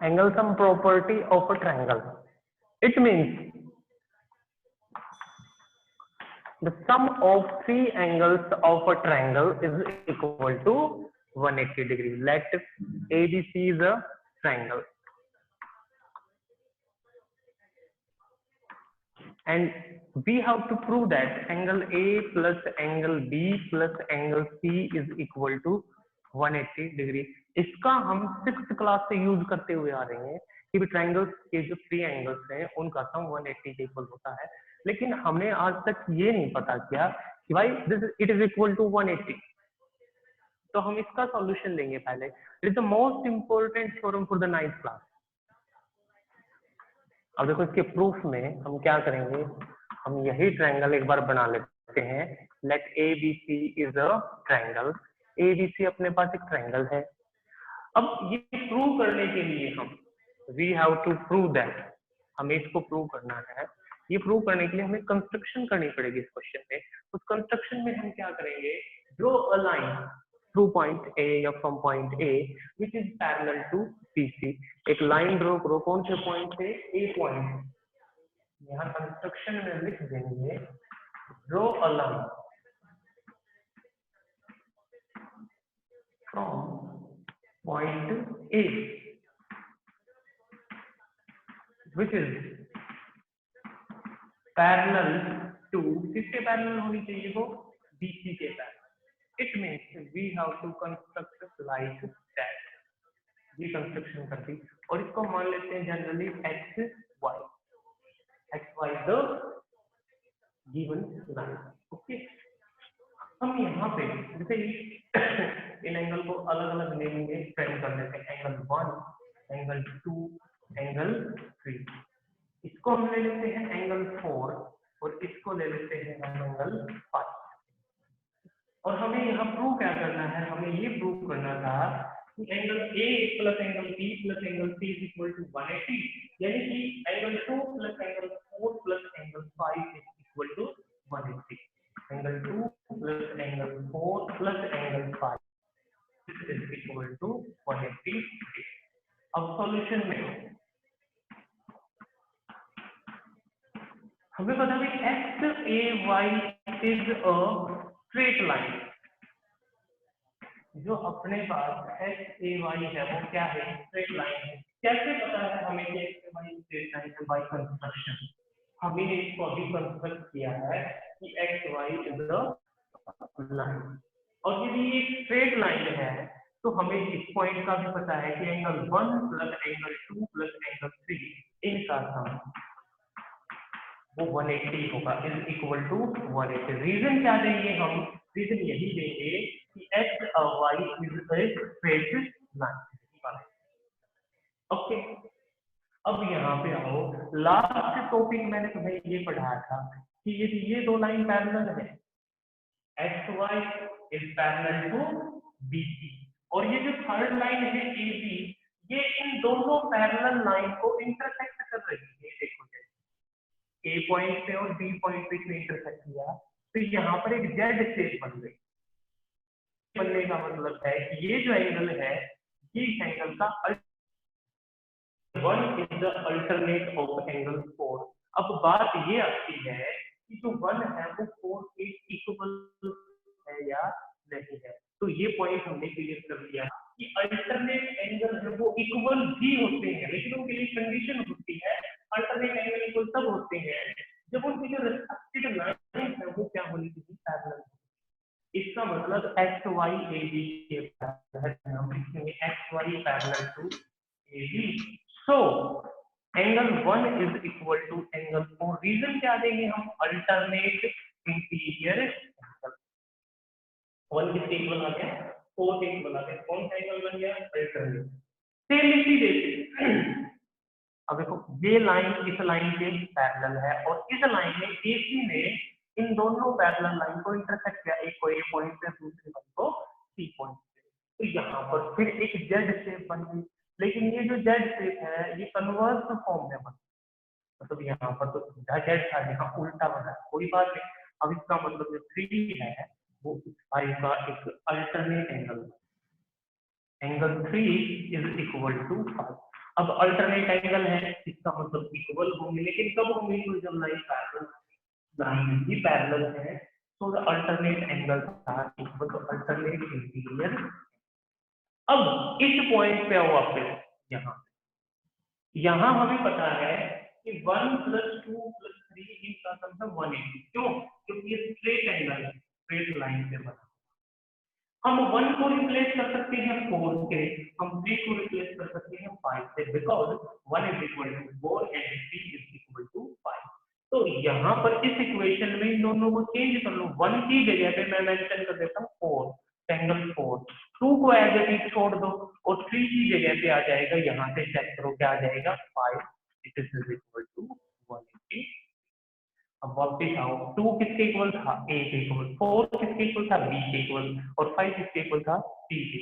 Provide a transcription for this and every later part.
angle sum property of a triangle. It means the sum of three angles of a triangle is equal to 180 degree. Let ABC is a triangle, and we have to prove that angle A plus angle B plus angle C is equal to 180 degree. इसका हम 6th class से use करते हुए आ रहे हैं कि triangles के जो थ्री एंगल्स हैं उनका सम 180 के इक्वल होता है, लेकिन हमने आज तक ये नहीं पता किया कि भाई this it is equal to 180. तो हम इसका सॉल्यूशन लेंगे पहले. It is the most important theorem for the 9th class. अब देखो इसके प्रूफ में हम क्या करेंगे, हम यही ट्रायंगल एक बार बना लेते हैं. Let ABC is a triangle. ABC अपने पास एक ट्रायंगल है. अब ये प्रूव करने के लिए हम we have to prove that, हमें इसको प्रूव करना है. ये प्रूव करने के लिए हमें कंस्ट्रक्शन करनी पड़ेगी इस क्वेश्चन में. उस कंस्ट्रक्शन में हम क्या करेंगे, draw a line through point A या from point A which is parallel to BC. एक लाइन ड्रॉ करो. कौन से पॉइंट से, A पॉइंट. यहाँ कंस्ट्रक्शन में लिख देंगे draw a line from point A which is parallel to, किसके पैरेलल होनी चाहिए वो, BC के parallel. It means we have to construct like that. ये कंस्ट्रक्शन कर दी और इसको मान लेते हैं generally x y the given line. Okay, हम यहाँ पे जैसे इन एंगल को अलग अलग लेंगे, फ्रेम कर लेते हैं. Angle 1, angle 2, angle 3. इसको हम ले लेते हैं एंगल 4 और इसको ले लेते हैं एंगल 5. और हमें यहाँ प्रूव क्या करना है, हमें ये प्रूव करना था कि angle A plus angle B plus angle C is equal to 180, यानी कि angle 2 plus angle 4 plus angle 5 is equal to 180. Angle 2 plus angle 4 plus angle 5 is equal to 180. अब सॉल्यूशन में हमें पता है XAY is a straight line. जो अपने पास XAY है वो क्या है, स्ट्रेट लाइन है. कैसे पता है हमें कि XAY स्ट्रेट लाइन है, बाय कंस्ट्रक्शन. हमने इसको अभी कंस्ट्रक्ट किया है कि XY इज अ लाइन. और यदि ये स्ट्रेट लाइन है तो हमें इस पॉइंट का भी पता है कि angle 1 plus angle 2 plus angle 3 इनका सम वो 180 होगा, इज इक्वल टू 180. रीजन क्या देंगे हम, रीजन यही देंगे कि x और y is a straight line. Okay, अब यहाँ पे आओ. लास्ट टॉपिक मैंने तुम्हें ये पढ़ाया था कि यदि ये दो लाइन पैरेलल है, XY is parallel to BC, और ये जो थर्ड लाइन है AB, ये इन दोनों पैरेलल लाइन को इंटरसेक्ट कर रही है. देखो A पॉइंट पे और B पॉइंट पे इंटरसेक्ट किया तो यहाँ पर एक Z शेप बन गई. बनने का मतलब है कि ये जो एंगल है ये एंगल का 1 is the alternate of angle 4. अब बात ये आती है कि जो 1 है वो 4 के इक्वल है या नहीं है. तो ये पॉइंट हमने क्लियर कर दिया कि अल्टरनेट एंगल है वो इक्वल भी होते हैं, लेकिन उनके लिए कंडीशन होती है. अल्टरनेट एंगल इक्वल तब होते हैं जब उनकी जो रिस्पेक्टिव लाइन है वो क्या होनी चाहिए, पैरेलल. इसका मतलब XYAB के पैरेलल, हम लिखेंगे XY parallel to AB. So angle 1 is equal to angle 4. Reason क्या देंगे हम, अल्टरनेट इंटीरियर एंगल. 1 किसके इक्वल आ गया, 4 के इक्वल आ गया. कौन सा एंगल बन गया, अल्टरनेट. सेम इसी देते. अब देखो ये लाइन इस लाइन के पैरेलल है और इस लाइन में AC ने इन दोनों पैरेलल लाइन को इंटरसेक्ट किया, एक को A पॉइंट पे दूसरे को C पॉइंट पे. तो यहाँ पर फिर एक Z शेप बन गई, लेकिन ये जो Z शेप है ये कन्वर्स फॉर्म में बना, मतलब यहाँ पर तो सीधा Z था, यहाँ उल्टा बना. कोई बात नहीं. अब इसका मतलब जो 3 है वो फाई का एक alternate angle. Angle 3 is equal to 5. अब अल्टरनेट एंगल है, इसका मतलब इक्वल होंगे, लेकिन कब होंगे? तो जब लाइन भी पैरेलल है, तो the alternate angle are equal to alternate interior. अब इस पॉइंट पे आओ वापस, यहाँ हमें पता है कि 1 + 2 + 3 इनका सम है 180। क्यों? क्योंकि ये स्ट्रेट एंगल है, स्ट्रेट लाइन से बना। हम 1 को रिप्लेस कर सकते हैं 4 से, हम 3 को रिप्लेस कर सकते हैं 5 से, बिकॉज 1 = 4 एंड 3 = 5। तो यहाँ पर इस इक्वेशन में इन दोनों को चेंज कर लो। 1 की जगह पे मैं मेंशन कर देता हूँ 4, एंगल 4। 2 को एज इट इज छोड़ दो और 3 की जगह पे आ जाएगा, यहाँ से चेक करो क्या आ जाएगा, 5। It is equal to 180। अब वापस आओ, 2 किसके इक्वल था? A के इक्वल। 4 किसके इक्वल था? B के इक्वल। और 5 किसके इक्वल था? C के।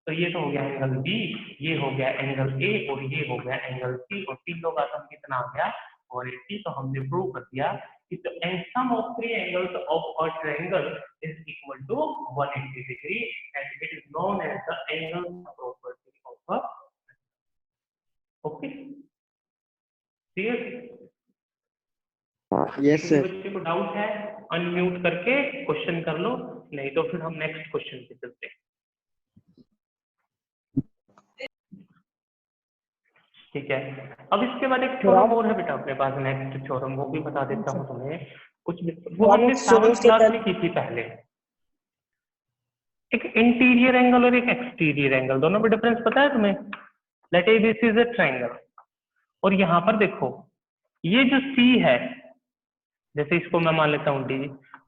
तो ये तो हो गया एंगल B, ये हो गया एंगल A, और ये हो गया एंगल C, और तीनों का सम कितना आ गया? 180। तो हमने प्रूव कर दिया कि the sum of 3 angles of a triangle is equal to 180 degree and it is known as the angle property of a. Okay, clear? Yes sir. बच्चे को डाउट है अनम्यूट करके क्वेश्चन कर लो, नहीं तो फिर हम नेक्स्ट क्वेश्चन पे चलते हैं। ठीक है, अब इसके बाद एक थ्योरम और है बेटा अपने पास, नेक्स्ट थ्योरम, वो भी बता देता हूँ तुम्हें। कुछ वो हमने 7th क्लास में की थी पहले। एक इंटीरियर एंगल और एक एक्सटीरियर एंगल, दोनों में डिफरेंस पता है तुम्हें? Let A this is a triangle, और यहाँ पर देखो ये जो C है, जैसे इसको मैं मान लेता हूँ D,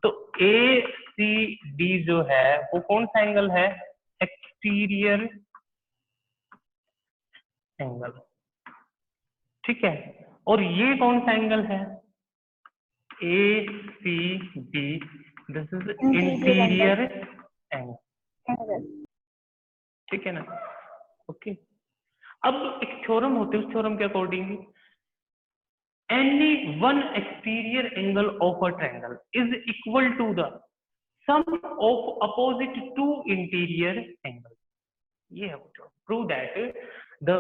तो ACD जो है वो कौन सा एंगल है? एक्सटीरियर एंगल, ठीक है। और ये कौन सा एंगल है? ACD, this is interior angle, ठीक है ना? ओके, अब एक थ्योरम होते है, उस थ्योरम के according any one exterior angle of a triangle is equal to the sum of opposite two interior angles. ये है prove that the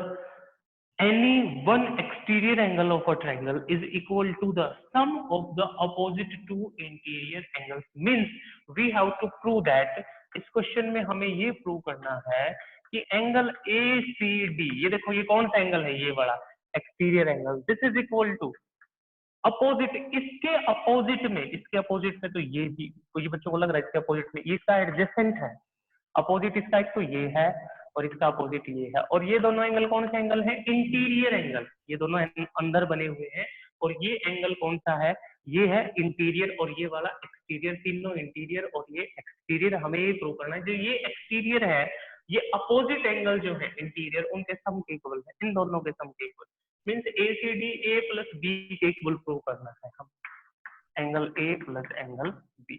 any one exterior angle of a triangle is equal to the sum of the opposite two interior angles, means we have to prove that इस question में हमें ये prove करना है कि angle ACD, ये देखो ये कौन सा एंगल है? ये वाला exterior angle, this is equal to opposite, इसके अपोजिट में, इसके अपोजिट में तो ये भी, तो ये बच्चों को लग रहा है इसके अपोजिट में, ये इसका एडजेसेंट है, अपोजिट इसका एक तो ये है और इसका अपोजिट ये है, और ये दोनों एंगल कौन से एंगल है? इंटीरियर एंगल, ये दोनों अंदर बने हुए हैं, और ये एंगल कौन सा है? ये है इंटीरियर, और ये वाला एक्सटीरियर, तीनों इंटीरियर और ये एक्सटीरियर। हमें ये प्रूव करना है जो ये एक्सटीरियर है, ये अपोजिट एंगल जो है इंटीरियर, उनके सम के इक्वल है, इन दोनों के सम के equal, means ACD A + B के इक्वल प्रूव करना है हम, एंगल A + एंगल B।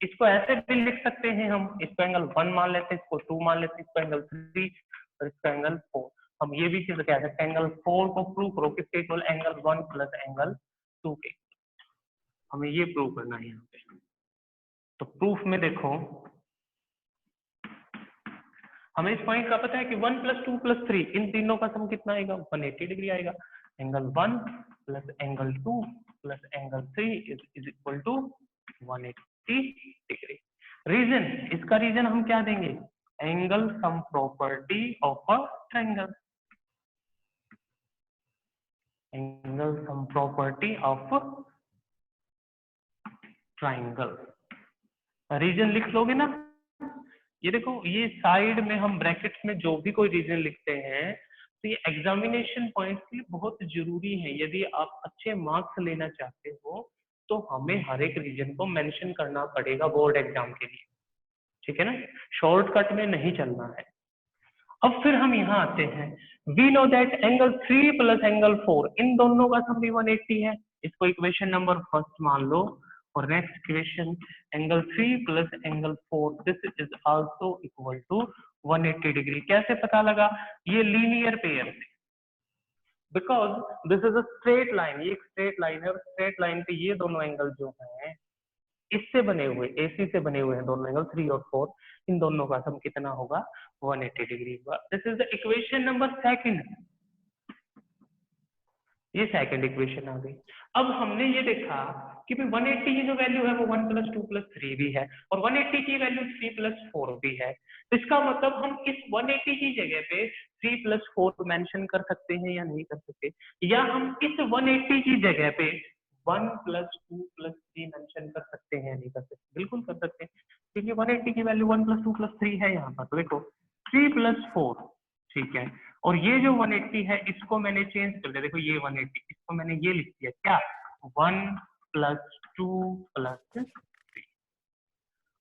इसको ऐसे भी लिख सकते हैं हम, इसको एंगल 1 मान लेते हैं, इसको 2 मान लेते हैं, इसको एंगल 3 और इसको एंगल 4। हम ये भी चीज कह सकते हैं, एंगल 4 को प्रूव करो किसके इक्वल? एंगल 1 + एंगल 2 के। हमें ये प्रूव करना है यहाँ पे। तो प्रूफ में देखो, हमें इस पॉइंट का पता है कि 1 + 2 + 3, इन तीनों का सम कितना आएगा? 180 डिग्री आएगा। Angle 1 + angle 2 + angle 3 is equal to 180 degree. Reason, इसका रीजन हम क्या देंगे? Angle sum property of a triangle, angle sum property of triangle. Reason लिख लोगे ना? ये देखो, ये साइड में हम ब्रैकेट्स में जो भी कोई रीजन लिखते हैं, तो ये एग्जामिनेशन पॉइंट के लिए बहुत जरूरी है। यदि आप अच्छे मार्क्स लेना चाहते हो तो हमें हर एक रीजन को मेंशन करना पड़ेगा बोर्ड एग्जाम के लिए, ठीक है ना? शॉर्टकट में नहीं चलना है। अब फिर हम यहाँ आते हैं, we know that angle 3 + angle 4, इन दोनों का सम भी 180 है। इसको इक्वेशन नंबर फर्स्ट मान लो, और next equation angle 3 + angle 4, this is also equal to 180 degree. कैसे पता लगा? ये लीनियर पेयर से, because this is a straight line, ये एक स्ट्रेट लाइन है, और स्ट्रेट लाइन पे ये दोनों एंगल जो हैं इससे बने हुए, AC से बने हुए हैं दोनों एंगल 3 और 4, इन दोनों का सम कितना होगा? 180 डिग्री होगा। This is the equation number second. ये सेकंड इक्वेशन आ गई। अब हमने ये देखा कि भाई 180 की जो वैल्यू है वो 1 + 2 + 3 भी है और 180 की वैल्यू 3 + 4 भी है। तो इसका मतलब हम इस 180 की जगह पे 3 + 4 मेंशन कर सकते हैं या नहीं कर सकते, या हम इस 180 की जगह पे 1 + 2 + 3 मेंशन कर सकते हैं या नहीं कर सकते? बिल्कुल कर सकते हैं, क्योंकि 180 की वैल्यू 1 + 2 + 3 है यहाँ पर। तो देखो 3 + 4, ठीक है, और ये जो 180 है इसको मैंने चेंज कर दिया। देखो ये 180, इसको मैंने ये लिख दिया क्या, 1 + 2 + 3।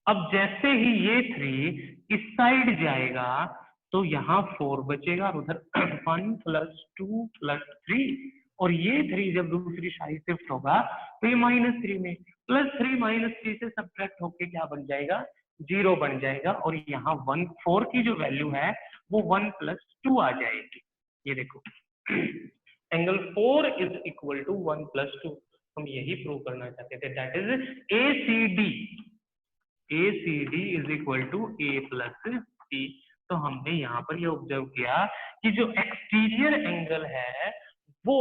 अब जैसे ही ये 3 इस साइड जाएगा तो यहाँ 4 बचेगा और उधर 1 + 2 + 3, और ये 3 जब दूसरी साइड शिफ्ट होगा तो ये -3 में, +3 -3 से सब्ट्रैक्ट होके क्या बन जाएगा, 0 बन जाएगा, और यहाँ 4 की जो वैल्यू है वो 1 + 2 आ जाएगी। ये देखो एंगल 4 = 1 + 2, हम यही प्रूव करना चाहते थे, that is ACD = A + C। तो हमने यहाँ पर ये ऑब्जर्व किया कि जो एक्सटीरियर एंगल है वो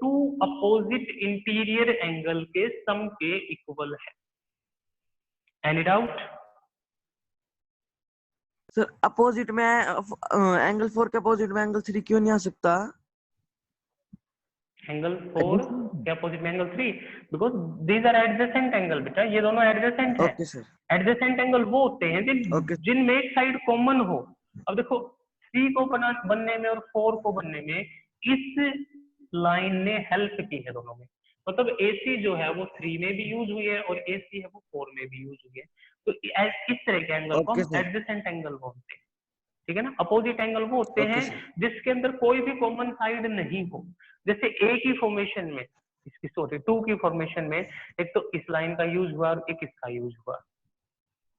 2 अपोजिट इंटीरियर एंगल के सम के इक्वल है। Any doubt? सर अपोजिट में एंगल 4 के अपोजिट में एंगल 3 क्यों नहीं आ सकता? एंगल 4 के अपोजिट में angle 3, because these are adjacent angle बेटा, ये दोनों एडजेसेंट है। Okay sir. एडजेसेंट एंगल वो होते हैं ओके जिनमें एक साइड कॉमन हो। अब देखो 3 को बनने में और 4 को बनने में इस लाइन ने हेल्प की है दोनों में, मतलब AC जो है वो 3 में भी यूज हुई है और AC है वो 4 में भी यूज हुई है। तो इस तरह के एंगल को ओके हम सर। एडजेसेंट एंगल बोलते हैं, ठीक है ना। अपोजिट एंगल वो होते ओके हैं सर। जिसके अंदर कोई भी कॉमन साइड नहीं हो। जैसे A की फॉर्मेशन में, इसकी सॉरी 2 की फॉर्मेशन में एक तो इस लाइन का यूज हुआ और एक इसका यूज हुआ,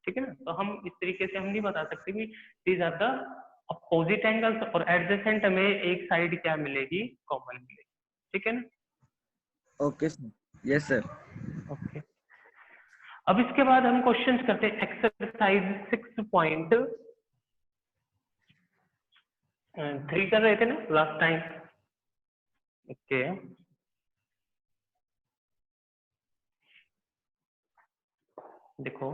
ठीक है ना। तो हम इस तरीके से हम नहीं बता सकते कि these are the opposite angles, और एडजेसेंट में एक साइड क्या मिलेगी, कॉमन मिलेगी, ठीक है ना। Okay sir. Yes sir. Okay, अब इसके बाद हम क्वेश्चंस करते हैं। एक्सरसाइज 6.3 कर रहे थे ना लास्ट टाइम। ओके, देखो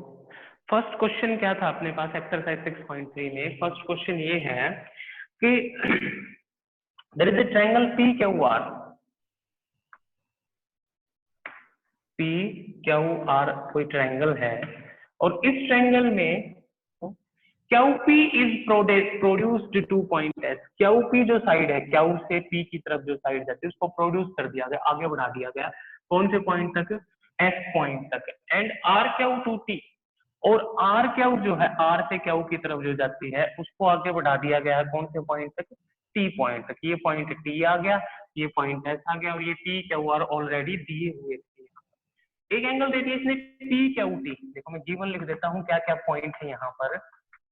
फर्स्ट क्वेश्चन क्या था अपने पास एक्सरसाइज 6.3 में। फर्स्ट क्वेश्चन ये है कि there is a triangle PQR, PQR कोई ट्रायंगल है, और इस ट्रायंगल में QP is produced 2 point S। QP जो साइड है, Q से P की तरफ जो साइड जाती है उसको प्रोड्यूस कर दिया गया, आगे बढ़ा दिया गया, कौन से पॉइंट तक, S पॉइंट तक। एंड RQ to T, और RQ जो है R से Q की तरफ जो जाती है उसको आगे बढ़ा दिया गया है, कौन से पॉइंट तक, T पॉइंट तक। ये पॉइंट T आ गया, ये पॉइंट S आ गया, और ये PQR ऑलरेडी दिए हुए थे। एक एंगल दे दिया इसने PQT, देखो मैं गिवन लिख देता हूँ क्या क्या पॉइंट है यहाँ पर।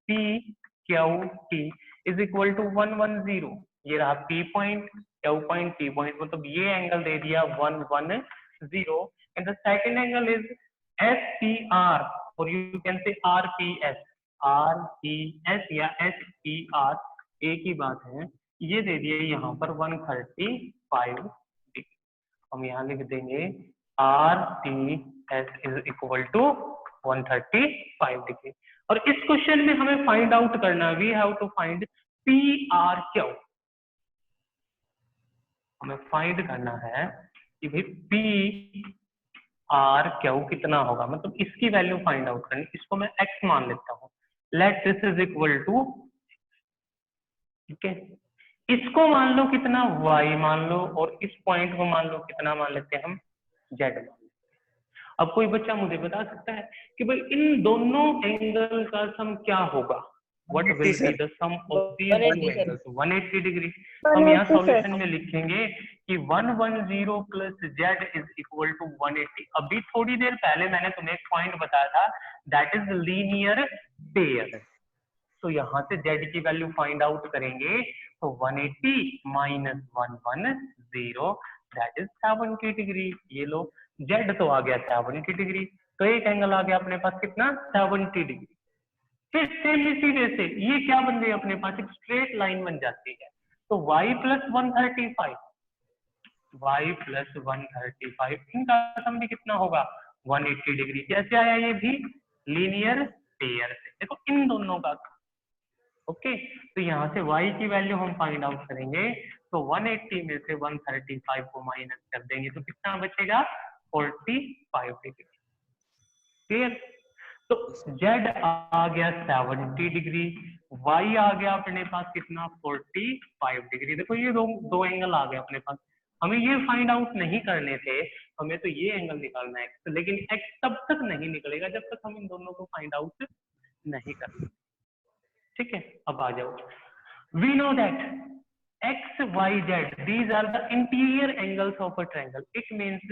PQT इज इक्वल टू 110, ये रहा P point, Q point, T point, मतलब ये एंगल दे दिया 110। And the second angle is SPR, और you can say RPS, RPS या SPR एक ही बात है। ये दे दिया यहाँ पर 135 डिग्री। हम यहाँ लिख देंगे RPS is equal to 135 degree. और इस क्वेश्चन में हमें फाइंड आउट करना है, we have to find PRQ। हमें फाइंड करना है कि भाई PRQ कितना होगा, मतलब इसकी वैल्यू फाइंड आउट करनी। इसको मैं X मान लेता हूँ, let this is equal to, ठीक है, इसको मान लो कितना, Y मान लो, और इस पॉइंट को मान लो कितना, मान लेते हैं हम Z मान लेते हैं। अब कोई बच्चा मुझे बता सकता है कि भाई इन दोनों एंगल का सम क्या होगा, what will be the sum of these two angles, 180 degree. हम यहाँ सॉल्यूशन में लिखेंगे कि 110 plus Z is equal to 180। अभी थोड़ी देर पहले मैंने तुम्हें एक पॉइंट बताया था, दैट इज लीनियर पेयर। तो यहाँ से Z की वैल्यू फाइंड आउट करेंगे, तो 180 माइनस 110 दैट इज 70 डिग्री। ये लो Z तो आ गया 70 डिग्री, तो एक एंगल आ गया अपने पास कितना, 70 डिग्री। फिर सेम इसी वे से ये क्या बन गई अपने पास, एक स्ट्रेट लाइन बन जाती है। तो y प्लस 135 y प्लस 135, इनका सम भी कितना होगा 180 डिग्री। कैसे आया ये भी लीनियर पेयर से, देखो इन दोनों का। ओके, तो यहाँ से y की वैल्यू हम फाइंड आउट करेंगे, तो 180 में से 135 को माइनस कर देंगे तो कितना बचेगा 45 डिग्री। क्लियर? तो z आ गया 70 डिग्री, y आ गया अपने पास कितना 45 डिग्री। देखो ये दो एंगल आ गए अपने पास, हमें ये फाइंड आउट नहीं करने थे, हमें तो ये एंगल निकालना है x, लेकिन x तब तक नहीं निकलेगा जब तक हम इन दोनों को फाइंड आउट नहीं करते। ठीक है, अब आ जाओ। We know that x, y, z these are the interior angles of a triangle. It means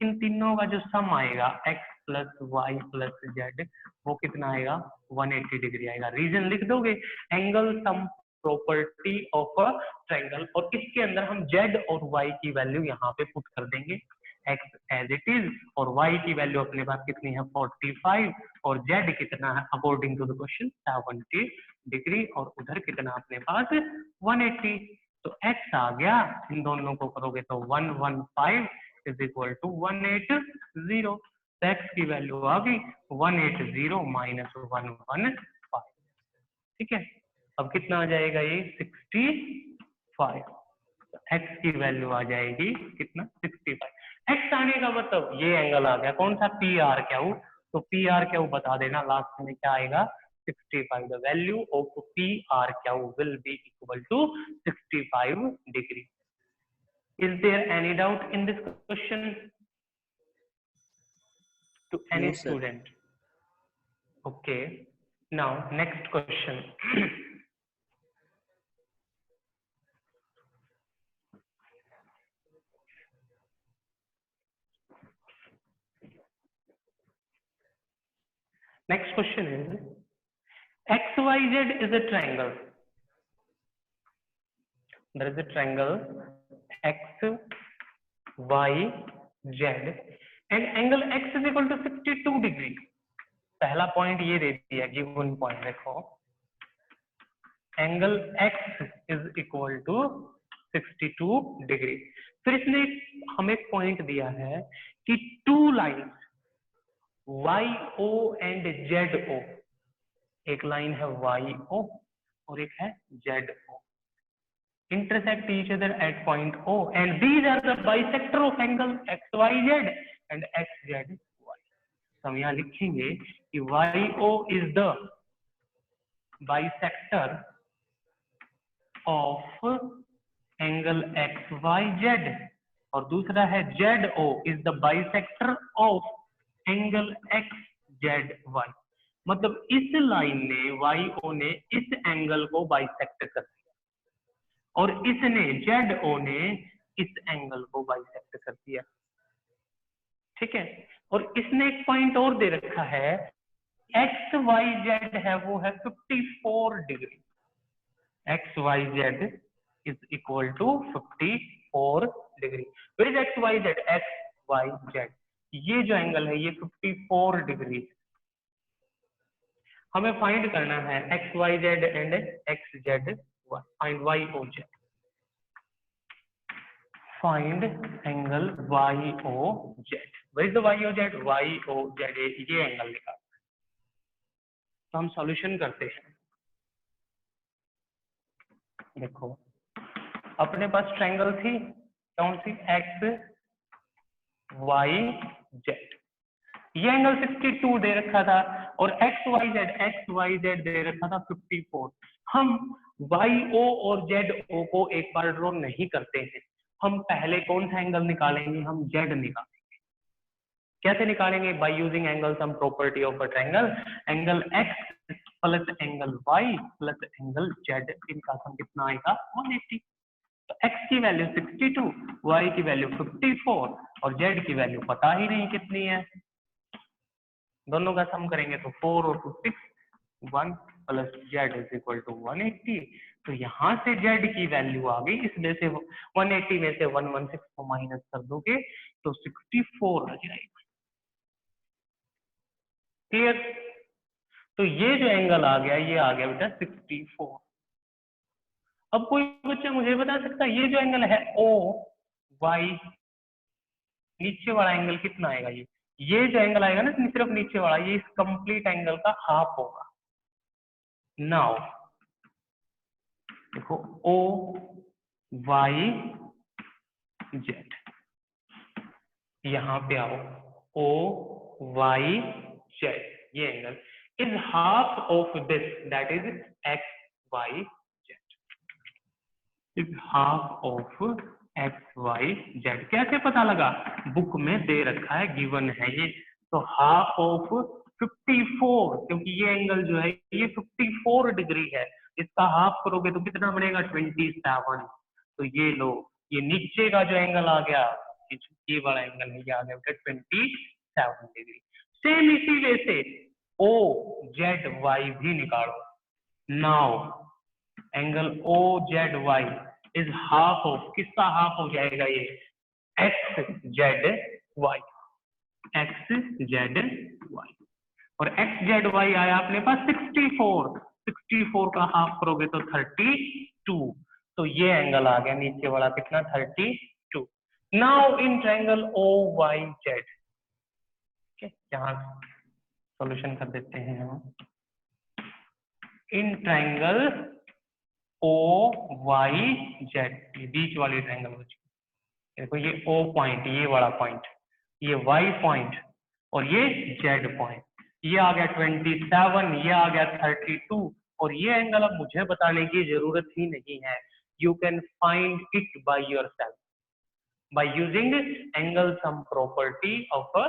इन तीनों का जो सम आएगा x plus Y plus Z वो कितना आएगा 180 डिग्री आएगा। रीजन लिख दोगे, angle sum property of a triangle, और इसके अंदर हम z और y की वैल्यू यहाँ पे पुट कर देंगे, x एज इट इज, और y की वैल्यू अपने पास कितनी है 45, और z कितना है according to the question 70 degree, और उधर कितना अपने पास 180। तो x आ गया, इन दोनों को करोगे तो 115 इज इक्वल टू 180। तो x की वैल्यू आ गई 180 माइनस 115। ठीक है, अब कितना आ जाएगा ये 65। तो x की वैल्यू आ जाएगी कितना 65। x आने का मतलब ये एंगल आ गया कौन सा PR क्यू, तो PR क्यू बता देना लास्ट में क्या आएगा 65। The value of PR Q will be equal to 65 degree. Is there any doubt in this question to any No, sir. student? Okay, now next question. Next question is XYZ is a triangle. There is a triangle XYZ and angle X is equal to 62 degree. पहला point ये दे दिया, given point देखो, angle X is equal to 62 degree. फिर इसने हमें point दिया है कि two lines YO and ZO, एक लाइन है YO और एक है ZO, intersect each other at point O and these are the bisector of angle XYZ and XZY. तो हम यहाँ लिखेंगे कि YO is the bisector of angle XYZ और दूसरा है ZO is the bisector of angle XZY। मतलब इस लाइन ने YO ने इस एंगल को बाइसेक्ट कर दिया और इसने ZO ने इस एंगल को बाइसेक्ट कर दिया। ठीक है, और इसने एक पॉइंट और दे रखा है XYZ है वो है 54 degree. XYZ is equal to 54 degree. Where is XYZ? XYZ ये जो एंगल है ये 54 डिग्री। हमें फाइंड करना है XYZ and XZY। Find YOZ, find angle YOZ। Where is the YOZ? YOZ ये एंगल निकालना है। तो हम सॉल्यूशन करते हैं। देखो अपने पास ट्रायंगल थी कौन सी XYZ, ये एंगल 62 दे रखा था और XYZ दे रखा था 54। हम YO और ZO को एक बार ड्रॉ नहीं करते हैं, हम पहले कौन सा एंगल निकालेंगे? हम Z निकालेंगे। कैसे निकालेंगे? By using angle sum property of a triangle. Angle X plus angle Y plus angle Z, इनका सम कितना आएगा 180। तो X की वैल्यू 62, Y की वैल्यू 54 और Z की वैल्यू पता ही नहीं कितनी है। दोनों का सम करेंगे तो 4 और 2 6, 1 plus Z is equal to 180। तो यहाँ से Z की वैल्यू आ गई, इसमें से 180 में से 116 को माइनस कर दोगे तो 64 आ जाएगा। क्लियर? तो ये जो एंगल आ गया ये आ गया बेटा 64। अब कोई बच्चा मुझे बता सकता है ये जो एंगल है वाई, नीचे वाला एंगल कितना आएगा, ये जो एंगल आएगा ना सिर्फ नीचे वाला, ये इस कंप्लीट एंगल का हाफ होगा। नाउ देखो ओ वाई जेड, यहां पे आओ, ओ वाई जेड, ये angle is half of this, that is X Y Z, is half of X Y Z. कैसे पता लगा, बुक में दे रखा है, गिवन है ये, तो हाफ ऑफ 54, क्योंकि ये एंगल जो है ये 54 डिग्री है, इसका हाफ करोगे तो कितना बनेगा 27। तो ये लो, ये नीचे का जो एंगल आ गया, ये वाला एंगल है, ये आ गया 27 डिग्री। सेम इसी वे से ओ जेड वाई भी निकालो। Now angle O Z Y is half of, किसका हाफ हो जाएगा ये, X Z Y, X Z Y, और एक्स जेड वाई आया अपने पास 64, 64 का हाफ करोगे तो 32, तो ये एंगल आ गया नीचे वाला कितना, 32। Now in triangle O Y Z, यहां सॉल्यूशन कर देते हैं हम, in triangle O Y Z, ये बीच वाली ट्रायंगल हो चुकी, देखो ये ओ पॉइंट, ये वाला पॉइंट, ये वाई पॉइंट, और ये जेड पॉइंट, ये आ गया 27, ये आ गया 32, और ये एंगल अब मुझे बताने की जरूरत ही नहीं है, you can find it by yourself by using angle sum property of a